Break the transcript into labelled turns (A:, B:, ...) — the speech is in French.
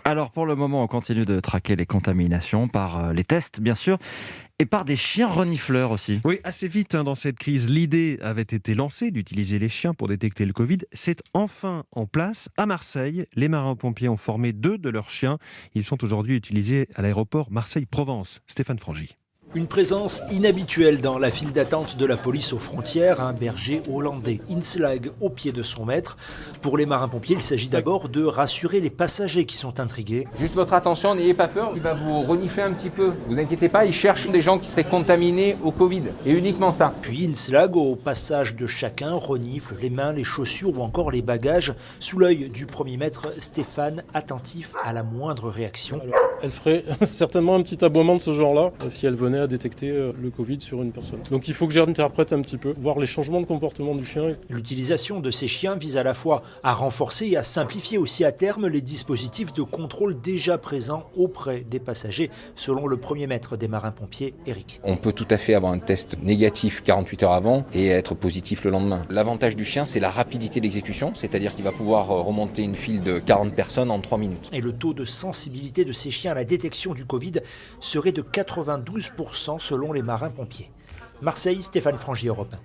A: Alors pour le moment, on continue de traquer les contaminations par les tests, bien sûr, et par des chiens renifleurs aussi.
B: Oui, assez vite dans cette crise, l'idée avait été lancée d'utiliser les chiens pour détecter le Covid. C'est enfin en place à Marseille. Les marins-pompiers ont formé 2 de leurs chiens. Ils sont aujourd'hui utilisés à l'aéroport Marseille-Provence. Stéphane Frangy.
C: Une présence inhabituelle dans la file d'attente de la police aux frontières, un berger hollandais, Inslag, au pied de son maître. Pour les marins-pompiers, il s'agit d'abord de rassurer les passagers qui sont intrigués.
D: Juste votre attention, n'ayez pas peur, il va vous renifler un petit peu. Vous inquiétez pas, il cherche des gens qui seraient contaminés au Covid, et uniquement ça.
C: Puis Inslag, au passage de chacun, renifle les mains, les chaussures ou encore les bagages, sous l'œil du premier maître, Stéphane, attentif à la moindre réaction.
E: Alors, elle ferait certainement un petit aboiement de ce genre-là, si elle venait à détecter le Covid sur une personne. Donc il faut que j'interprète un petit peu, voir les changements de comportement du chien.
C: L'utilisation de ces chiens vise à la fois à renforcer et à simplifier aussi à terme les dispositifs de contrôle déjà présents auprès des passagers, selon le premier maître des marins-pompiers, Eric.
D: On peut tout à fait avoir un test négatif 48 heures avant et être positif le lendemain. L'avantage du chien, c'est la rapidité d'exécution, c'est-à-dire qu'il va pouvoir remonter une file de 40 personnes en 3 minutes.
C: Et le taux de sensibilité de ces chiens à la détection du Covid serait de 92% selon les marins-pompiers. Marseille, Stéphane Frangy, Europe 1.